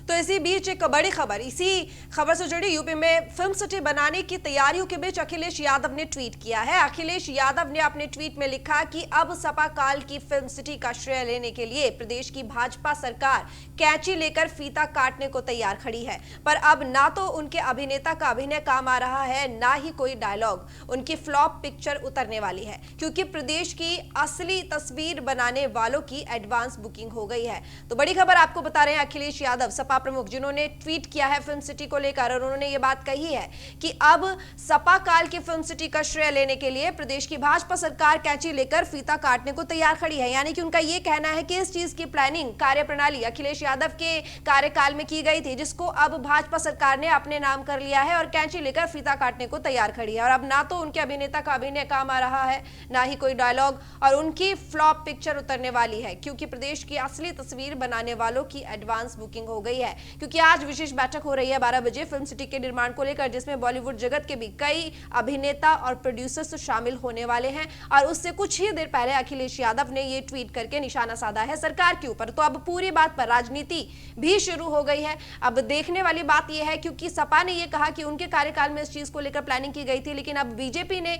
तो इसी बीच एक बड़ी खबर, इसी खबर से जुड़ी, यूपी में फिल्म सिटी बनाने की तैयारियों के बीच अखिलेश यादव ने ट्वीट किया है। अखिलेश यादव ने अपने ट्वीट में लिखा कि अब सपा काल की फिल्म सिटी का श्रेय लेने के लिए प्रदेश की भाजपा सरकार कैंची लेकर फीता काटने को तैयार खड़ी है। पर अब ना तो उनके अभिनेता का अभिनय काम आ रहा है, ना ही कोई डायलॉग। उनकी फ्लॉप पिक्चर उतरने वाली है, क्योंकि प्रदेश की असली तस्वीर बनाने वालों की एडवांस बुकिंग हो गई है। तो बड़ी खबर आपको बता रहे हैं, अखिलेश यादव सपा प्रमुख, जिन्होंने ट्वीट किया है फिल्म सिटी को लेकर, और उन्होंने ये बात कही है कि अब सपा काल की फिल्म सिटी का श्रेय लेने के लिए प्रदेश की भाजपा सरकार कैंची लेकर फीता काटने को तैयार खड़ी है। यानी कि उनका ये कहना है कि इस चीज की प्लानिंग, कार्यप्रणाली अखिलेश यादव के कार्यकाल में की गई थी, जिसको अब भाजपा सरकार ने अपने नाम कर लिया है और कैंची लेकर फीता काटने को तैयार खड़ी है। और अब ना तो उनके अभिनेता का अभिनय काम आ रहा है, ना ही कोई डायलॉग, और उनकी फ्लॉप पिक्चर उतरने वाली है, क्योंकि प्रदेश की असली तस्वीर बनाने वालों की एडवांस बुकिंग हो गई है। क्योंकि आज विशेष बैठक हो रही है 12 बजे फिल्म सिटी के निर्माण को लेकर, जिसमें बॉलीवुड जगत के भी कई अभिनेता और प्रोड्यूसर्स शामिल होने वाले हैं। और उससे कुछ ही देर पहले अखिलेश यादव ने यह ट्वीट करके निशाना साधा है सरकार के ऊपर। तो अब पूरी बात पर राजनीति भी शुरू हो गई है। अब देखने वाली बात यह है, क्योंकि सपा ने यह कहा कि उनके कार्यकाल में इस चीज को लेकर प्लानिंग की गई थी, लेकिन अब बीजेपी ने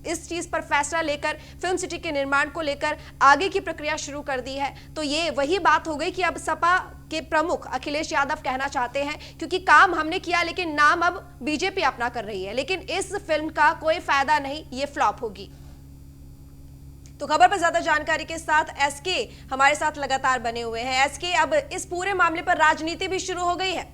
इस चीज पर फैसला लेकर फिल्म सिटी के निर्माण को लेकर आगे की प्रक्रिया शुरू कर दी है। तो ये वही बात हो गई कि अब सपा के प्रमुख अखिलेश यादव कहना चाहते हैं, क्योंकि काम हमने किया लेकिन नाम अब बीजेपी अपना कर रही है, लेकिन इस फिल्म का कोई फायदा नहीं, ये फ्लॉप होगी। तो खबर पर ज्यादा जानकारी के साथ एसके हमारे साथ लगातार बने हुए हैं। एसके, अब इस पूरे मामले पर राजनीति भी शुरू हो गई है।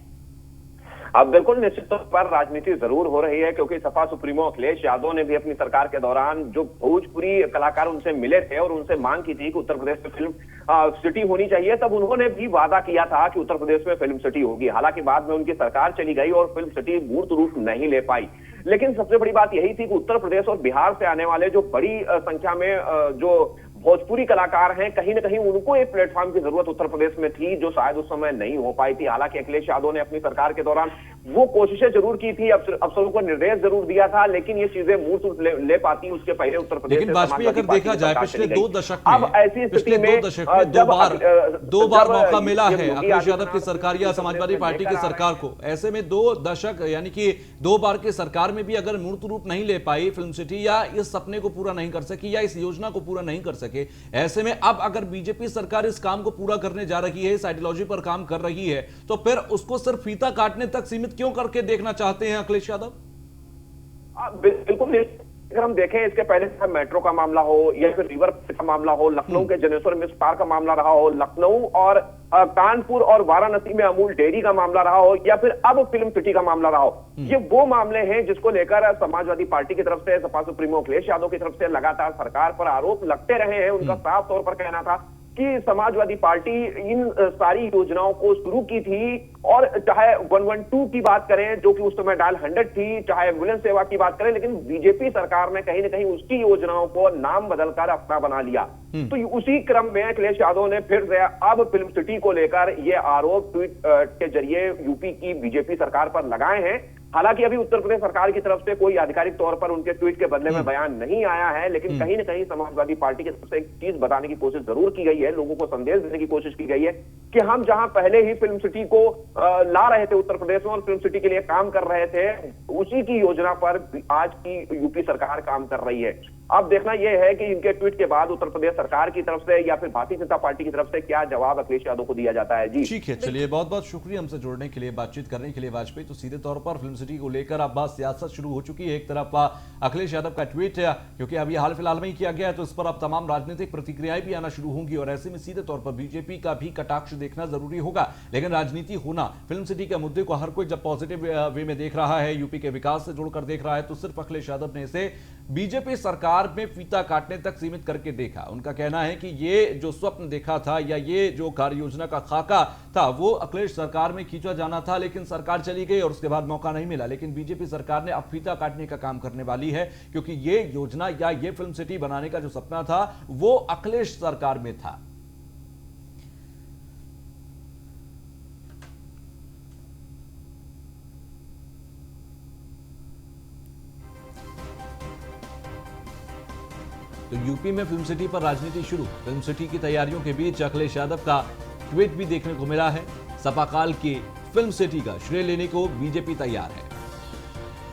अब बिल्कुल निश्चित तौर पर राजनीति जरूर हो रही है, क्योंकि सपा सुप्रीमो अखिलेश यादव ने भी अपनी सरकार के दौरान जो भोजपुरी कलाकार उनसे मिले थे और उनसे मांग की थी कि उत्तर प्रदेश में फिल्म सिटी होनी चाहिए, तब उन्होंने भी वादा किया था कि उत्तर प्रदेश में फिल्म सिटी होगी। हालांकि बाद में उनकी सरकार चली गई और फिल्म सिटी मूर्त रूप नहीं ले पाई। लेकिन सबसे बड़ी बात यही थी कि उत्तर प्रदेश और बिहार से आने वाले जो बड़ी संख्या में जो भोजपुरी कलाकार हैं, कहीं ना कहीं उनको एक प्लेटफॉर्म की जरूरत उत्तर प्रदेश में थी, जो शायद उस समय नहीं हो पाई थी। हालांकि अखिलेश यादव ने अपनी सरकार के दौरान वो कोशिशें जरूर की थी, अफसरों को निर्देश जरूर दिया था, लेकिन ये चीजें मूर्त रूप ले पाती उसके पहले उत्तर प्रदेश। लेकिन वाजपेयी अगर देखा जाए पिछले 2 दशक में, अब ऐसी स्थिति में दो बार मौका मिला है अखिलेश यादव की सरकार या समाजवादी पार्टी की सरकार को। ऐसे में 2 दशक यानी कि 2 बार की सरकार में भी अगर मूर्त रूप नहीं ले पाई फिल्म सिटी, या इस सपने को पूरा नहीं कर सकी, या इस योजना को पूरा नहीं कर सके, ऐसे में अब अगर बीजेपी सरकार इस काम को पूरा करने जा रही है, इस आइडियोलॉजी पर काम कर रही है, तो फिर उसको सिर्फ फीता काटने तक सीमित क्यों करके देखना चाहते हैं अखिलेश यादव? बिल्कुल, अगर हम देखें इसके पहले चाहे मेट्रो का मामला हो या फिर रिवर का मामला हो, लखनऊ के जनेश्वर मिल्क पार्क का मामला रहा हो, लखनऊ और कानपुर और वाराणसी में अमूल डेयरी का मामला रहा हो, या फिर अब फिल्म सिटी का मामला रहा हो, ये वो मामले हैं जिसको लेकर समाजवादी पार्टी की तरफ से, सपा सुप्रीमो अखिलेश यादव की तरफ से लगातार सरकार पर आरोप लगते रहे हैं। उनका साफ तौर पर कहना था कि समाजवादी पार्टी इन सारी योजनाओं को शुरू की थी, और चाहे 112 की बात करें जो कि उस समय डायल 100 थी, चाहे एम्बुलेंस सेवा की बात करें, लेकिन बीजेपी सरकार ने कहीं ना कहीं उसकी योजनाओं को नाम बदलकर अपना बना लिया। तो उसी क्रम में अखिलेश यादव ने फिर से अब फिल्म सिटी को लेकर ये आरोप ट्वीट के जरिए यूपी की बीजेपी सरकार पर लगाए हैं। हालांकि अभी उत्तर प्रदेश सरकार की तरफ से कोई आधिकारिक तौर पर उनके ट्वीट के बदले में बयान नहीं आया है, लेकिन कहीं ना कहीं समाजवादी पार्टी की तरफ से एक चीज बताने की कोशिश जरूर की गई है, लोगों को संदेश देने की कोशिश की गई है कि हम जहां पहले ही फिल्म सिटी को ला रहे थे उत्तर प्रदेश में और फिल्म सिटी के लिए काम कर रहे थे, उसी की योजना पर आज की यूपी सरकार काम कर रही है। अब देखना यह है कि इनके ट्वीट के बाद उत्तर प्रदेश सरकार की तरफ से या फिर भारतीय जनता पार्टी की तरफ से क्या जवाब अखिलेश यादव को दिया जाता है। जी ठीक है, चलिए बहुत बहुत शुक्रिया हमसे जुड़ने के लिए, बातचीत करने के लिए वाजपेयी। तो सीधे तौर पर फिल्म सिटी को लेकर अब बात सियासत शुरू हो चुकी है। एक तरफ अखिलेश यादव का ट्वीट है, क्योंकि अभी हाल फिलहाल में ही किया गया है, तो इस पर अब तमाम राजनीतिक प्रतिक्रियाएं भी आना शुरू होंगी, और ऐसे में सीधे तौर पर बीजेपी का भी कटाक्ष देखना जरूरी होगा। लेकिन राजनीति होना, फिल्म सिटी के मुद्दे को हर कोई जब पॉजिटिव वे में देख रहा है, यूपी के विकास से जुड़कर देख रहा है, तो सिर्फ अखिलेश यादव ने इसे बीजेपी सरकार में फीता काटने तक सीमित करके देखा। उनका कहना है कि ये जो स्वप्न देखा था या ये जो कार्य योजना का खाका था, वो अखिलेश सरकार में खींचा जाना था, लेकिन सरकार चली गई और उसके बाद मौका नहीं मिला। लेकिन बीजेपी सरकार ने अब फीता काटने का काम करने वाली है, क्योंकि ये योजना या ये फिल्म सिटी बनाने का जो सपना था वो अखिलेश सरकार में था। तो यूपी में फिल्म सिटी पर राजनीति शुरू। फिल्म सिटी की तैयारियों के बीच अखिलेश यादव का ट्वीट भी देखने को मिला है। सपा काल की फिल्म सिटी का श्रेय लेने को बीजेपी तैयार है।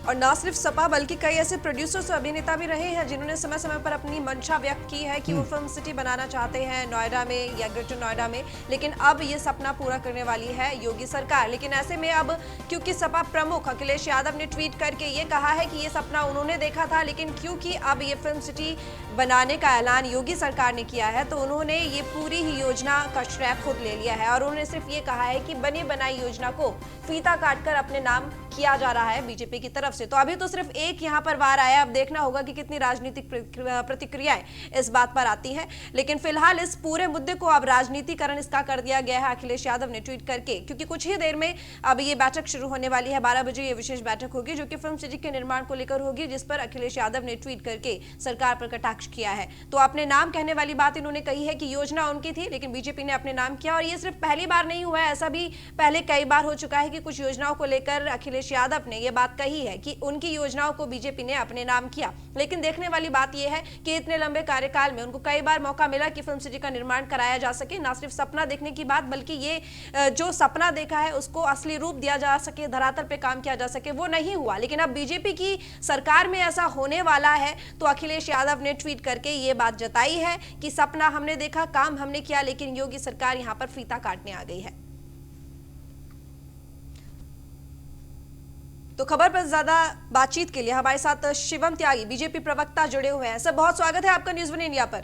और न सिर्फ सपा बल्कि कई ऐसे प्रोड्यूसर्स और अभिनेता भी रहे हैं जिन्होंने समय समय पर अपनी मंशा व्यक्त की है कि वो फिल्म सिटी बनाना चाहते हैं नोएडा में या ग्रेटर नोएडा में, लेकिन अब ये सपना पूरा करने वाली है योगी सरकार। लेकिन ऐसे में अब क्योंकि सपा प्रमुख अखिलेश यादव ने ट्वीट करके ये कहा है कि ये सपना उन्होंने देखा था, लेकिन क्योंकि अब ये फिल्म सिटी बनाने का ऐलान योगी सरकार ने किया है तो उन्होंने ये पूरी ही योजना का श्रेय खुद ले लिया है और उन्होंने सिर्फ ये कहा है कि बनी बनाई योजना को फीता काटकर अपने नाम किया जा रहा है बीजेपी की तरफ से। तो अभी तो सिर्फ एक यहाँ पर वार आया, अब देखना होगा कि कितनी राजनीतिक प्रतिक्रियाएं इस बात पर आती हैं। लेकिन फिलहाल इस पूरे मुद्दे को अब राजनीतिकरण इसका कर दिया गया है अखिलेश यादव ने ट्वीट करके, क्योंकि कुछ ही देर में अब ये बैठक शुरू होने वाली है। 12 बजे ये विशेष बैठक होगी जो कि फिल्म सिटी के निर्माण को लेकर होगी, जिस पर अखिलेश यादव ने ट्वीट करके सरकार पर कटाक्ष किया है। तो अपने नाम कहने वाली बात इन्होंने कही है कि योजना उनकी थी लेकिन बीजेपी ने अपने नाम किया। और ये सिर्फ पहली बार नहीं हुआ है, ऐसा भी पहले कई बार हो चुका है कि कुछ योजनाओं को लेकर अखिलेश यादव ने यह बात कही है कि उनकी योजनाओं को बीजेपी ने अपने नाम किया। लेकिन देखने वाली बात यह है कि इतने लंबे कार्यकाल में उनको कई बार मौका मिला कि फिल्म सिटी का निर्माण कराया जा सके, ना सिर्फ सपना देखने की बात बल्कि ये जो सपना देखा है उसको असली रूप दिया जा सके, धरातल पे काम किया जा सके, वो नहीं हुआ। लेकिन अब बीजेपी की सरकार में ऐसा होने वाला है तो अखिलेश यादव ने ट्वीट करके ये बात जताई है कि सपना हमने देखा, काम हमने किया, लेकिन योगी सरकार यहां पर फीता काटने आ गई है। तो खबर पर ज्यादा बातचीत के लिए हमारे साथ शिवम त्यागी बीजेपी प्रवक्ता जुड़े हुए हैं। सर, बहुत स्वागत है आपका न्यूज़ 1 इंडिया पर।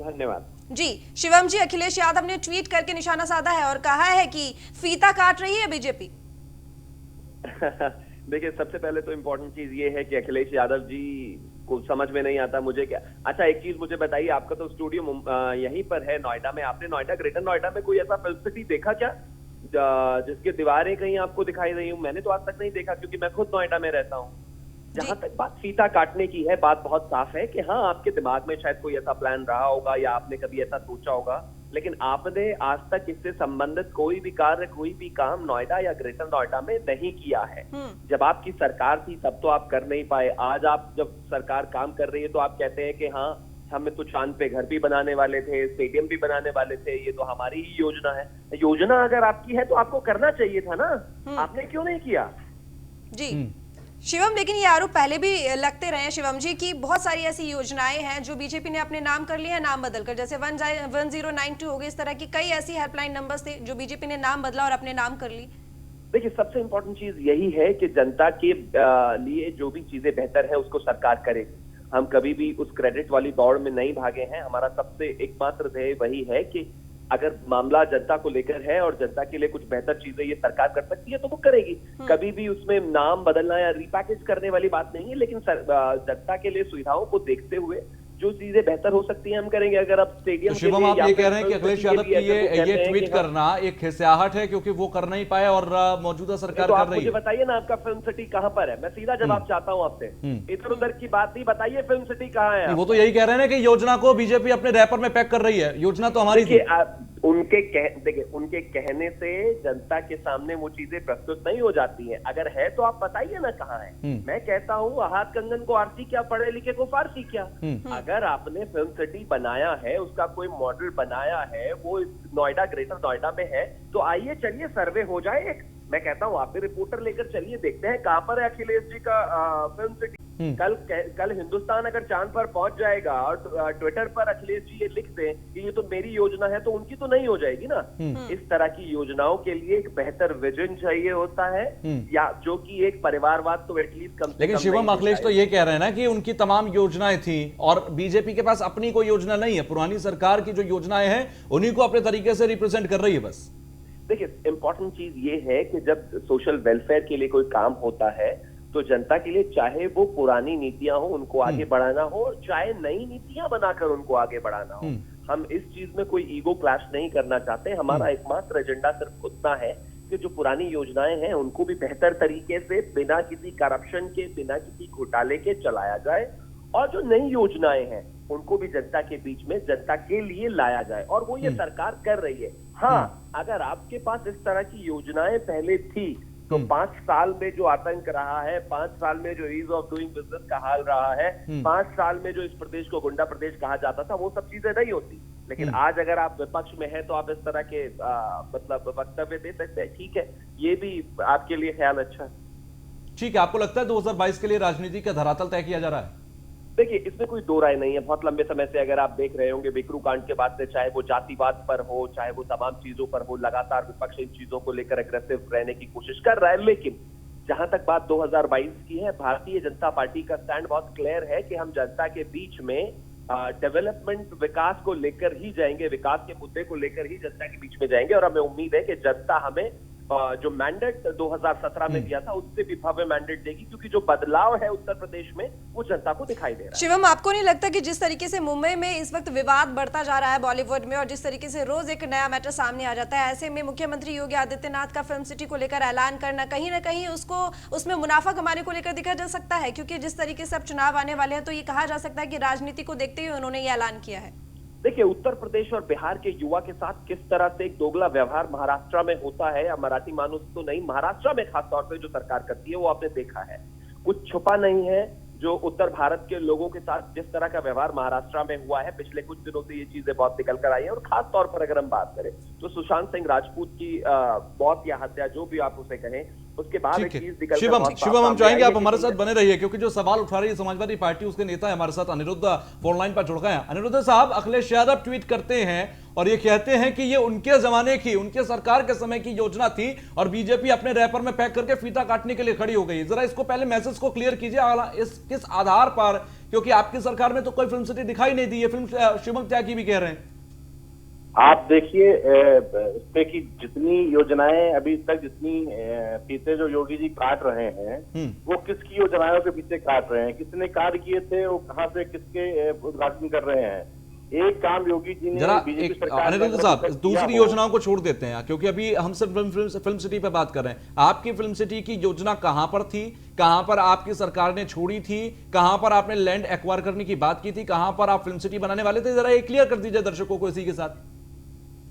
धन्यवाद जी शिवम जी, अखिलेश यादव ने ट्वीट करके निशाना साधा है और कहा है कि फीता काट रही है बीजेपी। देखिए, सबसे पहले तो इम्पोर्टेंट चीज ये है कि अखिलेश यादव जी को समझ में नहीं आता मुझे क्या। अच्छा, एक चीज मुझे बताइए, आपका तो स्टूडियो यहीं पर है नोएडा में, आपने नोएडा ग्रेटर नोएडा में कोई ऐसा फिल्म सिटी देखा क्या जिसकी दीवारें कहीं आपको दिखाई रही हूँ? मैंने तो आज तक नहीं देखा क्योंकि मैं खुद नोएडा में रहता हूँ। जहां तक बात फीता काटने की है, बात बहुत साफ है कि हाँ, आपके दिमाग में शायद कोई ऐसा प्लान रहा होगा या आपने कभी ऐसा सोचा होगा, लेकिन आपने आज तक इससे संबंधित कोई भी कार्य, कोई भी काम नोएडा या ग्रेटर नोएडा में नहीं किया है। जब आपकी सरकार थी तब तो आप कर नहीं पाए। आज आप जब सरकार काम कर रही है तो आप कहते हैं कि हाँ, हमें तो चांद पे घर भी बनाने वाले थे, स्टेडियम भी बनाने वाले थे, ये तो हमारी ही योजना है। योजना अगर आपकी है तो आपको करना चाहिए था ना, आपने क्यों नहीं किया? जी शिवम, लेकिन ये आरोप पहले भी लगते रहे हैं शिवम जी कि बहुत सारी ऐसी योजनाएं हैं जो बीजेपी ने अपने नाम कर लिए हैं, नाम बदलकर, जैसे 1092 हो गई, इस तरह की कई ऐसी हेल्पलाइन नंबर्स थे जो बीजेपी ने नाम बदला और अपने नाम कर ली। देखिए, सबसे इंपॉर्टेंट चीज यही है कि जनता के लिए जो भी चीजें बेहतर है उसको सरकार करेगी। हम कभी भी उस क्रेडिट वाली दौड़ में नहीं भागे हैं। हमारा सबसे एकमात्र ध्येय वही है कि अगर मामला जनता को लेकर है और जनता के लिए कुछ बेहतर चीजें ये सरकार कर सकती है तो वो करेगी। कभी भी उसमें नाम बदलना या रिपैकेज करने वाली बात नहीं है, लेकिन जनता के लिए सुविधाओं को देखते हुए जो चीजें बेहतर हो सकती हैं हम करेंगे। अगर आप स्टेडियम, तो शिवम, आप ये कह रहे हैं कि अखिलेश यादव की ये ट्वीट करना एक खिसियाहट है क्योंकि वो कर नहीं पाए और मौजूदा सरकार तो कर आप रही है। मुझे बताइए ना, आपका फिल्म सिटी कहां पर है? मैं सीधा जवाब चाहता हूं आपसे, इधर उधर की बात नहीं, बताइए फिल्म सिटी कहां है? वो तो यही कह रहे हैं कि योजना को बीजेपी अपने रैपर में पैक कर रही है, योजना तो हमारी थी। देखिए, उनके कहने से जनता के सामने वो चीजें प्रस्तुत नहीं हो जाती हैं। अगर है तो आप बताइए ना कहाँ है। मैं कहता हूँ, हाथ कंगन को आरती क्या, पढ़े लिखे को फारसी क्या। अगर आपने फिल्म सिटी बनाया है, उसका कोई मॉडल बनाया है, वो नोएडा ग्रेटर नोएडा में है, तो आइए चलिए सर्वे हो जाए एक। मैं कहता हूँ आप भी रिपोर्टर लेकर चलिए, देखते हैं कहाँ पर है अखिलेश जी का फिल्म सिटी। कल हिंदुस्तान अगर चांद पर पहुंच जाएगा और ट्विटर पर अखिलेश जी ये लिख दें कि ये तो मेरी योजना है, तो उनकी तो नहीं हो जाएगी ना। इस तरह की योजनाओं के लिए एक बेहतर विजन चाहिए होता है, या जो कि एक परिवारवाद तो एटलीस्ट कम। लेकिन शिवम, अखिलेश तो ये कह रहे हैं ना कि उनकी तमाम योजनाएं थी और बीजेपी के पास अपनी कोई योजना नहीं है, पुरानी सरकार की जो योजनाएं हैं उन्हीं को अपने तरीके से रिप्रेजेंट कर रही है बस। देखिए, इंपॉर्टेंट चीज ये है कि जब सोशल वेलफेयर के लिए कोई काम होता है तो जनता के लिए, चाहे वो पुरानी नीतियां हो उनको आगे बढ़ाना हो, और चाहे नई नीतियां बनाकर उनको आगे बढ़ाना हो, हम इस चीज में कोई ईगो क्लैश नहीं करना चाहते। हमारा एकमात्र एजेंडा सिर्फ उतना है कि जो पुरानी योजनाएं हैं उनको भी बेहतर तरीके से, बिना किसी करप्शन के, बिना किसी घोटाले के चलाया जाए, और जो नई योजनाएं हैं उनको भी जनता के बीच में, जनता के लिए लाया जाए, और वो ये सरकार कर रही है। हाँ, अगर आपके पास इस तरह की योजनाएं पहले थी तो 5 साल में जो आतंक रहा है, 5 साल में जो ईज ऑफ डूइंग बिजनेस का हाल रहा है, 5 साल में जो इस प्रदेश को गुंडा प्रदेश कहा जाता था, वो सब चीजें नहीं होती। लेकिन आज अगर आप विपक्ष में हैं तो आप इस तरह के मतलब वक्तव्य दे सकते हैं, ठीक है, ये भी आपके लिए ख्याल अच्छा है। ठीक है, आपको लगता है 2022 के लिए राजनीति का धरातल तय किया जा रहा है? देखिए, इसमें कोई दो राय नहीं है। बहुत लंबे समय से अगर आप देख रहे होंगे विक्रू कांड के बाद से, चाहे वो जातिवाद पर हो, चाहे वो तमाम चीजों पर हो, लगातार विपक्ष इन चीजों को लेकर अग्रेसिव रहने की कोशिश कर रहा है। लेकिन जहां तक बात 2022 की है, भारतीय जनता पार्टी का स्टैंड बहुत क्लियर है कि हम जनता के बीच में डेवलपमेंट, विकास को लेकर ही जाएंगे, विकास के मुद्दे को लेकर ही जनता के बीच में जाएंगे। और हमें उम्मीद है कि जनता हमें जो मैंडेट 2017 में दिया था उससे भी भव्य मैंडेट देगी, क्योंकि जो बदलाव है उत्तर प्रदेश में वो जनता को दिखाई दे रहा है। शिवम, आपको नहीं लगता कि जिस तरीके से मुंबई में इस वक्त विवाद बढ़ता जा रहा है बॉलीवुड में, और जिस तरीके से रोज एक नया मैटर सामने आ जाता है, ऐसे में मुख्यमंत्री योगी आदित्यनाथ का फिल्म सिटी को लेकर ऐलान करना कहीं ना कहीं उसको उसमें मुनाफा कमाने को लेकर देखा जा सकता है? क्योंकि जिस तरीके से अब चुनाव आने वाले हैं तो ये कहा जा सकता है कि राजनीति को देखते हुए उन्होंने ये ऐलान किया है। देखिए, उत्तर प्रदेश और बिहार के युवा के साथ किस तरह से एक दोगला व्यवहार महाराष्ट्र में होता है, या मराठी मानुस तो नहीं, महाराष्ट्र में खासतौर पे जो सरकार करती है वो आपने देखा है। कुछ छुपा नहीं है जो उत्तर भारत के लोगों के साथ जिस तरह का व्यवहार महाराष्ट्र में हुआ है, पिछले कुछ दिनों से ये चीजें बहुत निकल कर आई है। और खास तौर पर अगर हम बात करें तो सुशांत सिंह राजपूत की मौत या हत्या, जो भी आप उसे कहें, उसके बाद एक चीज निकल कर शिवम, हम चाहेंगे आप हमारे साथ बने रहिए, क्योंकि जो सवाल उठा रही है समाजवादी पार्टी, उसके नेता है हमारे साथ अनिरुद्ध फोन लाइन पर जुड़ गए हैं। अनिरुद्ध साहब, अखिलेश यादव ट्वीट करते हैं और ये कहते हैं कि ये उनके जमाने की, उनके सरकार के समय की योजना थी और बीजेपी अपने रैपर में पैक करके फीता काटने के लिए खड़ी हो गई। जरा इसको पहले मैसेज को क्लियर कीजिए, इस किस आधार पर, क्योंकि आपकी सरकार में तो कोई फिल्म सिटी दिखाई नहीं दी, ये फिल्म शिवम त्यागी भी कह रहे हैं। आप देखिए इसमें कि जितनी योजनाएं अभी तक, जितनी फीसें जो योगी जी काट रहे हैं, वो किसकी योजनाओं के पीछे काट रहे हैं, किसने कार्य किए थे, वो कहां से किसके उद्घाटन कर रहे हैं। एक काम योगी जी ने, जरा बीजेपी सरकार अनिरुद्ध साहब, दूसरी योजनाओं को छोड़ देते हैं, क्योंकि अभी हम सिर्फ फिल्म सिटी पे बात कर रहे हैं। आपकी फिल्म सिटी की योजना कहां पर थी, कहां पर आपकी सरकार ने छोड़ी थी, कहां पर आपने लैंड एक्वायर करने की बात की थी, कहां पर आप फिल्म सिटी बनाने वाले थे? जरा ये क्लियर कर दीजिए दर्शकों को इसी के साथ।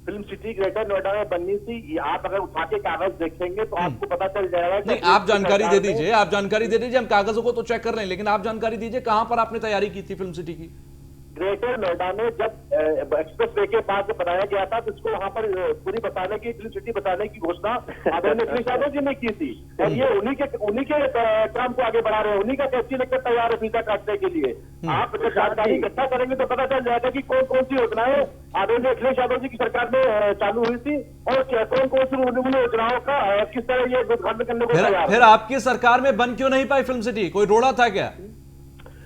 फिल्म सिटी ग्रेटर नोएडा में बननी थी। आप अगर उठा के कागज देखेंगे तो आपको पता चल जाएगा। नहीं, आप जानकारी दे दीजिए, आप जानकारी दे दीजिए। हम कागजों को तो चेक कर रहे हैं, लेकिन आप जानकारी दीजिए कहां पर आपने तैयारी की थी फिल्म सिटी की? ग्रेटर नोएडा में जब एक्सप्रेस वे के पास बनाया गया था, तो इसको वहां पर पूरी बताने की, फिल्म सिटी बताने की घोषणा आदरणीय अखिलेश यादव जी ने की थी। और ये उन्हीं के काम को आगे बढ़ा रहे हैं, उन्हीं का कैची लेकर तैयार है फीता काटने के लिए। आप जब जानकारी इकट्ठा करेंगे तो पता चल जाएगा कि कौन कौन सी योजनाएं आदरणीय अखिलेश यादव जी की सरकार में चालू हुई थी और कौन कौन सी उन योजनाओं का किस तरह ये उद्घाटन करने को तैयार। फिर आपकी सरकार में बन क्यों नहीं पाई फिल्म सिटी? कोई रोड़ा था क्या?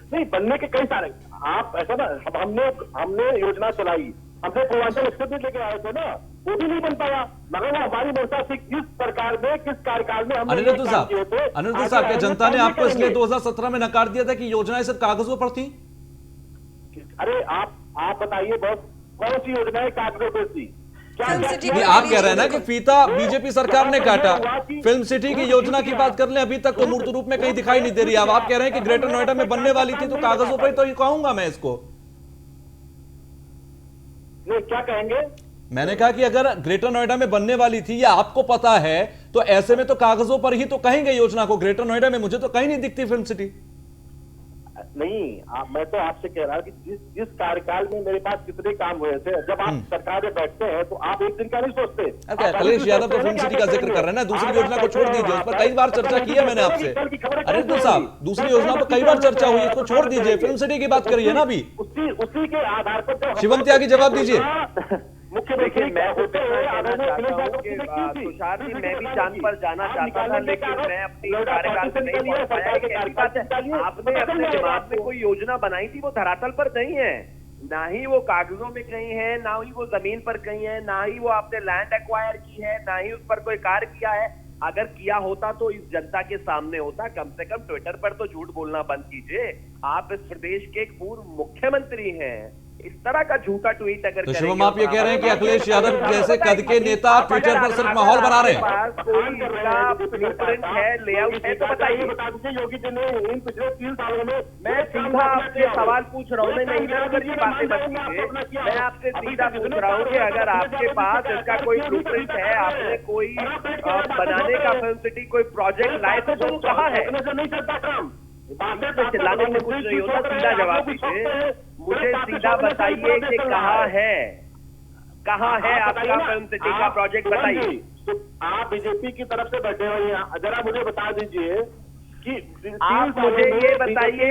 नहीं, बनने के कई सारे, आप ऐसा ना, हमने योजना चलाई, हमने पूर्वांचल एक्सप्रेस भी लेके आए थे ना, वो भी नहीं बन पाया। मगर वो हमारी मोर्चा से किस सरकार में, किस कार्यकाल में हमने अनिरुद्ध साहब, क्या जनता ने आपको इसलिए 2017 में नकार दिया था कि योजनाएं सिर्फ कागजों पर थी? अरे आप बताइए बहुत, कौन सी योजनाएं कागजों पर थी? आप कह रहे हैं ना कि फीता बीजेपी सरकार ने काटा। फिल्म सिटी की योजना की बात कर लें, अभी तक तो मूर्त रूप में कहीं दिखाई नहीं दे रही। अब आप कह रहे हैं कि ग्रेटर नोएडा में बनने वाली थी, तो कागजों पर ही तो कहूंगा मैं इसको। नहीं, क्या कहेंगे? मैंने कहा कि अगर ग्रेटर नोएडा में बनने वाली थी या आपको पता है, तो ऐसे में तो कागजों पर ही तो कहेंगे योजना को। ग्रेटर नोएडा में मुझे तो कहीं नहीं दिखती फिल्म सिटी। नहीं, मैं तो आपसे कह रहा हूं कि जिस कार्यकाल में मेरे पास कितने काम हुए थे, जब आप सरकार में बैठते हैं तो आप एक दिन का नहीं सोचते। अखिलेश यादव तो फिल्म सिटी का जिक्र कर रहे हैं ना, दूसरी योजना को छोड़ दीजिए, उस पर कई बार चर्चा की है मैंने आपसे। अनिरुद्ध साहब, दूसरी योजना पर कई बार चर्चा हुई, इसको छोड़ दीजिए, फिल्म सिटी की बात करिए ना अभी। उसी के आधार पर शिवम त्यागी जवाब दीजिए। देखिए, मैं तो कहना चाहता हूं कि तुषार जी, मैं भी चांद पर जाना चाहता था, लेकिन मैं अपनी कार्यकाल से नहीं पहुंच पाया। एक ऐसी बात है, आपने अपने दिमाग में कोई योजना बनाई थी, वो धरातल पर नहीं है, ना ही वो कागजों में कहीं है, ना ही वो जमीन पर कहीं है, ना ही वो आपने लैंड एक्वायर की है, ना ही उस पर कोई कार्य किया है। अगर किया होता तो इस जनता के सामने होता। कम से कम ट्विटर पर तो झूठ बोलना बंद कीजिए। आप इस प्रदेश के एक पूर्व मुख्यमंत्री हैं, इस तरह का झूठा ट्वीट अगर तो शिवम, आप ये कह रहे हैं कि अखिलेश यादव जैसे कद के नेता ट्विटर पर सिर्फ माहौल बना रहे हैं? कोई ब्लूप्रिंट है, लेआउट है तो बताइए। योगी जी ने इन पिछले 3 सालों में, मैं सीधा आपसे सवाल पूछ रहा हूँ, मैं इधर उधर की बातें मत कीजिए। मैं आपसे सीधा पूछ रहा हूँ कि अगर आपके पास इसका कोई ब्लूप्रिंट है, आपने कोई बनाने का फिल्म सिटी कोई प्रोजेक्ट लाए तो वो कहाँ है? नहीं चलता काम, चिल्लाने से कुछ नहीं होता, सीधा जवाब दीजिए। मुझे सीधा बताइए कि कहाँ है। कहाँ है आप आपका बताइए ना, फिल्म सिटी का आप- प्रोजेक्ट, सुमन बताइए। जी, तो आप बीजेपी की तरफ से बैठे हुए हैं, जरा मुझे बता दीजिए कि आप मुझे ये बताइए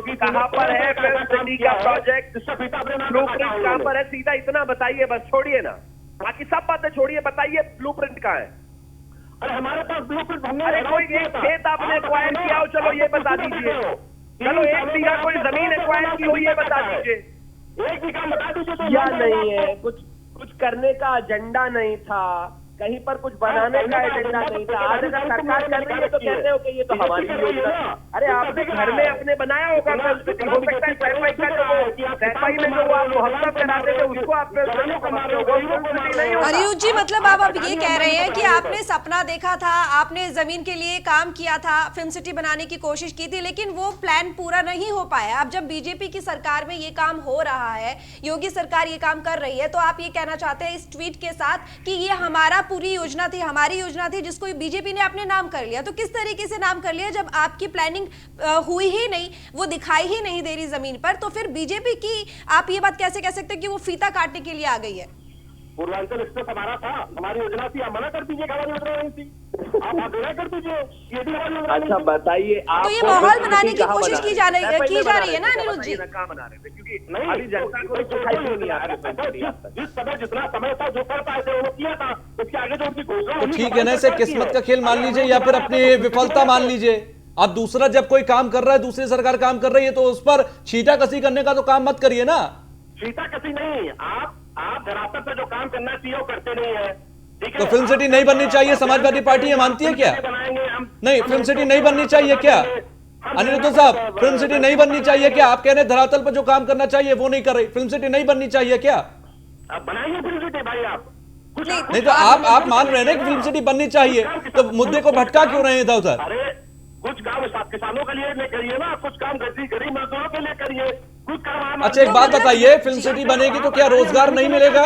कि कहाँ पर है फिल्म सिटी का प्रोजेक्ट, ब्लूप्रिंट कहाँ पर है, सीधा इतना बताइए बस, छोड़िए ना बाकी सब बातें छोड़िए, बताइए ब्लूप्रिंट कहाँ है। अरे हमारे पास ब्लूप्रिंट हमने अरे कोई एक खेत आपने एक्वायर किया हो, चलो ये बता दीजिए। चलो 1 बीघा कोई जमीन एक्वायर की हो, ये बता दीजिए। 1 बीघा बता दीजिए तो या नहीं है, कुछ करने का एजेंडा नहीं था, कहीं पर कुछ बनाने का एजेंडा नहीं था। आज अगर सरकार कर रही है तो कहते हो कि ये तो हमारी योजना। अरे आपने घर में अपने बनाया होगा फिल्म सिटी, हो सकता है सैफई का जो वो सैफई में जो आप महोत्सव कराते थे उसको आप फिल्म सिटी समझते हो, वो फिल्म सिटी नहीं होता। अनिरुद्ध जी, मतलब आप अब ये कह रहे हैं कि आपने सपना देखा था, आपने जमीन के लिए काम किया था, फिल्म सिटी बनाने की कोशिश की थी, लेकिन वो प्लान पूरा नहीं हो पाया। अब जब बीजेपी की सरकार में ये काम हो रहा है, योगी सरकार ये काम कर रही है, तो आप ये कहना चाहते हैं इस ट्वीट के साथ कि ये हमारा पूरी योजना थी, हमारी योजना थी, जिसको बीजेपी ने अपने नाम कर लिया। तो किस तरीके से नाम कर लिया जब आपकी प्लानिंग हुई ही नहीं, वो दिखाई ही नहीं दे रही जमीन पर? तो फिर बीजेपी की आप ये बात कैसे कह सकते हैं कि वो फीता काटने के लिए आ गई है? पूर्वांचल एक्सप्रेस हमारा था, हमारी योजना थी, आप मना कर दीजिए कि हमारी योजना नहीं थी, आप मना कर दीजिए, ये भी हमारी योजना अच्छा नहीं थी। बताइए आप तो ये माहौल बनाने की कोशिश की जा रही है ना अनिरुद्ध जी? कहाँ बना रहे थे, क्योंकि नहीं, अभी जनता को दिखाई क्यों नहीं आ रहा। जिस समय जितना समय था जो कर पाए थे वो किया था, उसके आगे जो उनकी घोषणा तो हुई, ठीक है ना, इसे किस्मत का खेल मान लीजिए या फिर अपनी विफलता मान लीजिए। अब दूसरा जब कोई काम कर रहा है, दूसरी सरकार काम कर रही है, तो उस पर छीटा कसी करने का तो काम मत करिए ना। सीता कसी नहीं, आप धरातल पे जो काम करना चाहिए वो करते नहीं है, ठीक है? तो फिल्म सिटी नहीं बननी चाहिए, समाजवादी पार्टी ये मानती है क्या? बनाएंगे हम, नहीं, फिल्म सिटी नहीं बननी चाहिए क्या? अनिरुद्ध साहब, फिल्म सिटी नहीं बननी चाहिए क्या? आप कह रहे हैं धरातल पर जो काम करना चाहिए वो नहीं कर रही, फिल्म सिटी नहीं बननी चाहिए क्या? अब बनाइए फिल्म सिटी भाई, आप कुछ नहीं तो आप मान रहे हैं ना कि फिल्म सिटी बननी चाहिए, तो मुद्दे को भटका क्यों रहे हैं इधर उधर? अरे कुछ काम किसानों के लिए करिए ना, कुछ काम गरीब मजदूरों के लिए करिए, कुछ काम अच्छा, एक बात बताइए, फिल्म सिटी बनेगी तो क्या रोजगार नहीं मिलेगा?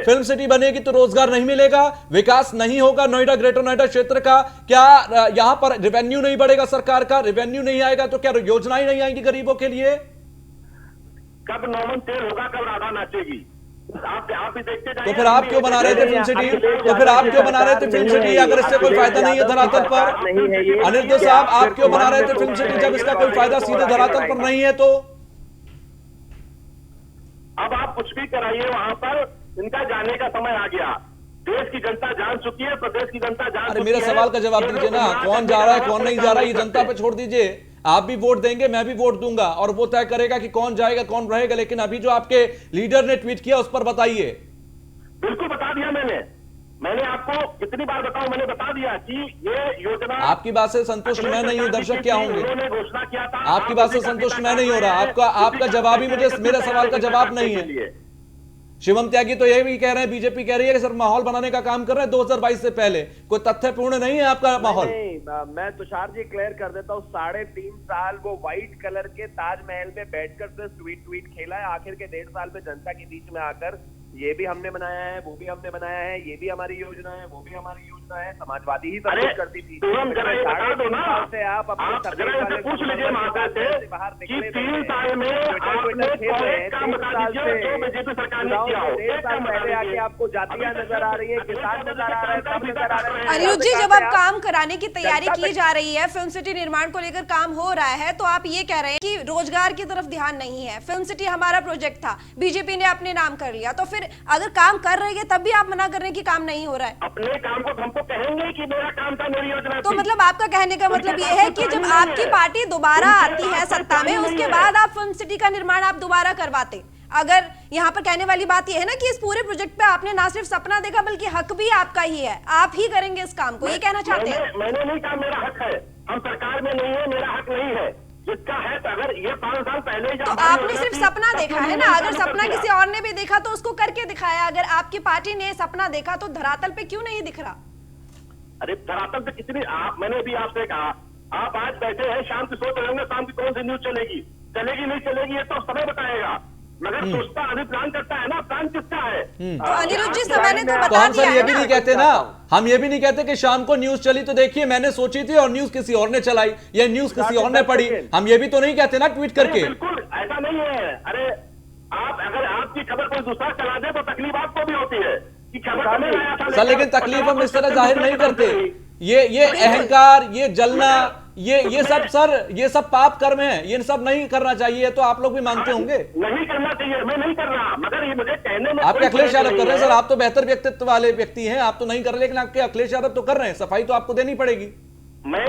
फिल्म सिटी बनेगी तो रोजगार नहीं मिलेगा, विकास नहीं होगा नोएडा, ग्रेटर नोएडा क्षेत्र का? क्या यहां पर रेवेन्यू नहीं बढ़ेगा? सरकार का रेवेन्यू नहीं आएगा तो क्या योजनाएं नहीं आएंगी गरीबों के लिए? कब नॉर्मल तेल होगा, कब राधा नाचेगी? आप भी देखते तो फिर आप क्यों बना रहे थे फिल्म सिटी? तो फिर आप क्यों बना रहे थे फिल्म सिटी अगर इससे कोई फायदा नहीं है धरातल पर? अनिरुद्ध साहब, आप क्यों बना रहे थे फिल्म सिटी जब इसका कोई फायदा सीधे धरातल पर नहीं है? तो अब आप कुछ भी कराइए, वहां पर इनका जाने का समय आ गया। देश की जनता जान चुकी है, प्रदेश की जनता जान अरे चुकी मेरे है। सवाल का जवाब दीजिए ना, कौन जा रहा है कौन नहीं जा रहा है ये जनता पे छोड़ दीजिए। आप भी वोट देंगे, मैं भी वोट दूंगा, और वो तय करेगा कि कौन जाएगा कौन रहेगा। लेकिन अभी जो आपके लीडर ने ट्वीट किया उस पर बताइए। बिल्कुल बता दिया मैंने आपको कितनी बार बताऊं, मैंने बता दिया कि ये योजना आपकी बात से संतुष्ट मैं नहीं हूं, दर्शक क्या होंगे? उन्होंने घोषणा किया था, आपकी बात से संतुष्ट मैं नहीं हो रहा, आपका जवाब ही मुझे मेरे सवाल का जवाब नहीं है। शिवम त्यागी तो ये भी कह रहे हैं, बीजेपी कह रही है कि सर माहौल बनाने का काम कर रहे हैं 2022 से पहले। कोई तथ्यपूर्ण नहीं है आपका माहौल? नहीं, मैं तुषार जी क्लियर कर देता हूँ, 3.5 साल वो व्हाइट कलर के ताजमहल में बैठकर सिर्फ ट्वीट खेला है। आखिर के 1.5 साल में जनता के बीच में आकर ये भी हमने बनाया है, वो भी हमने बनाया है, ये भी हमारी योजना है, वो भी हमारी योजना है। समाजवादी ही सब कुछ करती थी। जरा ये बता दो ना, से आप जरा इनसे पूछ लीजिए महाशय से कि 3 साल में आपने एक काम बता दीजिए जो बीजेपी सरकार ने किया हो। 1.5 साल पहले आके आपको जातियां नजर आ रही है, किसान नजर आ रहा है, सब नजर आ रहे हैं। अनिरुद्ध जी, जब अब काम कराने की तैयारी की जा रही है, फिल्म सिटी निर्माण को लेकर काम हो रहा है, तो आप ये कह रहे हैं कि रोजगार की तरफ ध्यान नहीं है। फिल्म सिटी हमारा प्रोजेक्ट था, बीजेपी ने अपने नाम कर लिया, तो फिर अगर काम कर रही है तब भी आप मना कर रहे हैं कि काम नहीं हो रहा है? अपने काम को हमको कहेंगे कि मेरा काम था, मेरी योजना तो थी। मतलब आपका कहने का मतलब ये है कि जब आपकी पार्टी दोबारा आती है सत्ता में, उसके बाद आप फिल्म सिटी का निर्माण आप दोबारा करवाते। अगर यहाँ पर कहने वाली बात यह है ना कि इस पूरे प्रोजेक्ट पे आपने ना सिर्फ सपना देखा बल्कि हक भी आपका ही है, आप ही करेंगे इस काम को, ये कहना चाहते हैं? मैंने नहीं कहा मेरा हक है, हम सरकार में नहीं है, मेरा हक नहीं है। जिसका है तो अगर ये 5 साल पहले तो आपने सिर्फ सपना देखा है ना, अगर सपना किसी और ने भी देखा तो उसको करके दिखाया। अगर आपकी पार्टी ने सपना देखा तो धरातल पे क्यों नहीं दिख रहा? अरे धरातल पे कितनी मैंने भी आपसे कहा, आप आज बैठे हैं, शाम की सोच रहे होंगे शाम की कौन सी न्यूज चलेगी नहीं चलेगी, ये तो समय बताएगा। मगर सोचता अभी प्लान करता है ना, प्लान किसका है? तो अनिरुद्ध जी, समय ने तो तो बता हम दिया सर ये है भी ना। नहीं कहते ना, हम ये भी नहीं कहते कि शाम को न्यूज चली तो देखिए मैंने सोची थी और न्यूज किसी और ने चलाई, या न्यूज किसी और ने पढ़ी, हम ये भी तो नहीं कहते ना ट्वीट करके। बिल्कुल ऐसा नहीं है। अरे आप अगर आपकी आपकी खबर कोई दूसरा चला दे तो तकलीफ आपको भी होती है कि खबर हमें आया था, सर लेकिन तकलीफ हम इस तरह जाहिर नहीं करते। ये अहंकार, ये जलना, ये सब सर, ये सब पाप कर्म है, ये सब नहीं करना चाहिए, तो आप लोग भी मानते होंगे। नहीं करना चाहिए, मैं नहीं कर रहा, मगर ये मुझे कहने में आपके अखिलेश यादव कर रहे हैं सर, आप तो बेहतर व्यक्तित्व वाले व्यक्ति हैं, आप तो नहीं कर रहे, लेकिन आपके अखिलेश यादव तो कर रहे हैं, सफाई तो आपको देनी पड़ेगी। मैं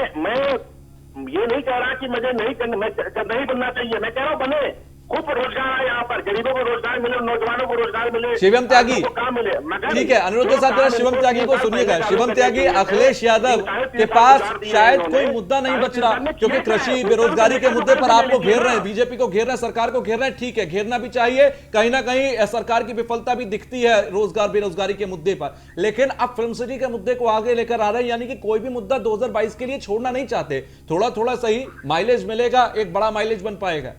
ये नहीं कह रहा कि मुझे नहीं करना, नहीं बनना चाहिए, मैं कह रहा हूँ बने, खूब रोजगार है यहाँ पर, गरीबों को रोजगार मिले, नौजवानों को रोजगार मिले, शिवम त्यागी, काम मिले। मगर ठीक है अनुरुद्ध साहब, जरा शिवम त्यागी को सुनिएगा। शिवम त्यागी, अखिलेश यादव के पास शायद कोई मुद्दा नहीं बच रहा, क्योंकि कृषि, बेरोजगारी के मुद्दे पर आपको घेर रहे हैं, बीजेपी को घेर रहे हैं, सरकार को घेर रहे हैं, ठीक है, घेरना भी चाहिए, कहीं ना कहीं सरकार की विफलता भी दिखती है रोजगार बेरोजगारी के मुद्दे पर, लेकिन अब फिल्म सिटी के मुद्दे को आगे लेकर आ रहे हैं, यानी कि कोई भी मुद्दा 2022 के लिए छोड़ना नहीं चाहते, थोड़ा थोड़ा सही माइलेज मिलेगा, एक बड़ा माइलेज बन पाएगा।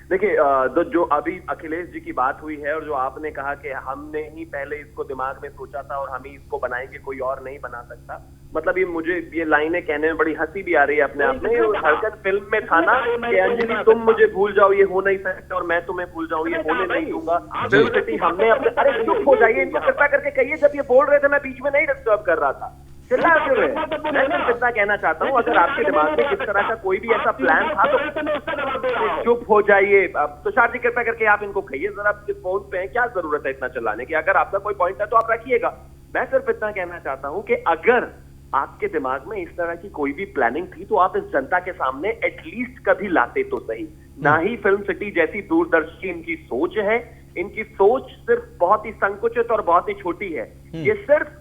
देखिए, तो जो अभी अखिलेश जी की बात हुई है और जो आपने कहा कि हमने ही पहले इसको दिमाग में सोचा था और हम ही इसको बनाएंगे, कोई और नहीं बना सकता, मतलब ये मुझे ये लाइनें कहने में बड़ी हंसी भी आ रही है अपने आप में। हरकत फिल्म में था ना कि अंजलि तुम मुझे भूल जाओ ये हो नहीं सकता और मैं तुम्हें भूल जाऊं ये होने नहीं दूंगा। फिल्म सिटी हमने अपने, अरे चुप हो जाइए, इनको कृपा करके कहिए, जब ये बोल रहे थे मैं बीच में नहीं डिस्टर्ब कर रहा था, चिल्ला क्यों रहे? मैं सिर्फ इतना कहना चाहता हूँ, अगर आपके दिमाग में किस तरह का कोई भी ऐसा प्लान था तो चुप हो जाइए। तुषार जी कृपया करके आप इनको कहिए जरा, फोन पे हैं, क्या जरूरत है इतना चिल्लाने की? अगर आपका कोई पॉइंट है तो आप रखिएगा। मैं सिर्फ इतना कहना चाहता हूं कि अगर आपके दिमाग में इस तरह की कोई भी प्लानिंग थी तो आप इस जनता के सामने एटलीस्ट कभी लाते तो सही। ना ही फिल्म सिटी जैसी दूरदर्शी इनकी सोच है, इनकी सोच सिर्फ बहुत ही संकुचित और बहुत ही छोटी है। ये सिर्फ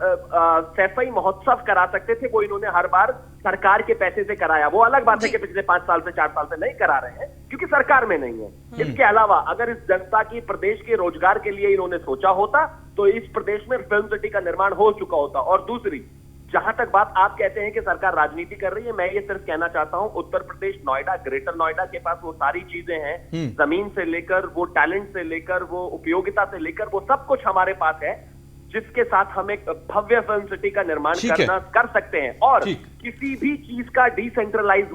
सैफई महोत्सव करा सकते थे, वो इन्होंने हर बार सरकार के पैसे से कराया। वो अलग बात है कि पिछले 5 साल से 4 साल से नहीं करा रहे हैं क्योंकि सरकार में नहीं है। इसके अलावा अगर इस जनता की, प्रदेश के रोजगार के लिए इन्होंने सोचा होता तो इस प्रदेश में फिल्म सिटी का निर्माण हो चुका होता। और दूसरी, जहां तक बात आप कहते हैं कि सरकार राजनीति कर रही है, मैं ये सिर्फ कहना चाहता हूं, उत्तर प्रदेश, नोएडा, ग्रेटर नोएडा के पास वो सारी चीजें हैं, जमीन से लेकर वो टैलेंट से लेकर वो उपयोगिता से लेकर वो सब कुछ हमारे पास है, जिसके साथ हम एक भव्य फिल्म सिटी का निर्माण कर सकते हैं। और किसी भी चीज का डिसेंट्रलाइज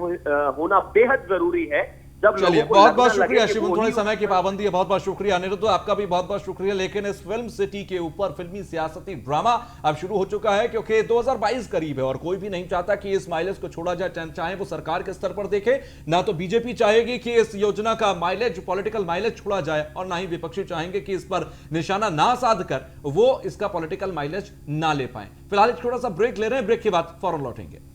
होना बेहद जरूरी है। चलिए, बहुत बहुत शुक्रिया शिवम, थोड़े समय की पाबंदी है, बहुत बहुत शुक्रिया अनिरुद्ध, आपका भी बहुत बहुत शुक्रिया। लेकिन इस फिल्म सिटी के ऊपर फिल्मी सियासती ड्रामा अब शुरू हो चुका है, क्योंकि 2022 करीब है और कोई भी नहीं चाहता कि इस माइलेज को छोड़ा जाए, चाहे वो सरकार के स्तर पर देखे, ना तो बीजेपी चाहेगी कि इस योजना का माइलेज, पॉलिटिकल माइलेज छोड़ा जाए, और ना ही विपक्षी चाहेंगे कि इस पर निशाना ना साध कर वो इसका पॉलिटिकल माइलेज ना ले पाए। फिलहाल एक छोटा सा ब्रेक ले रहे हैं, ब्रेक के बाद फौरन लौटेंगे।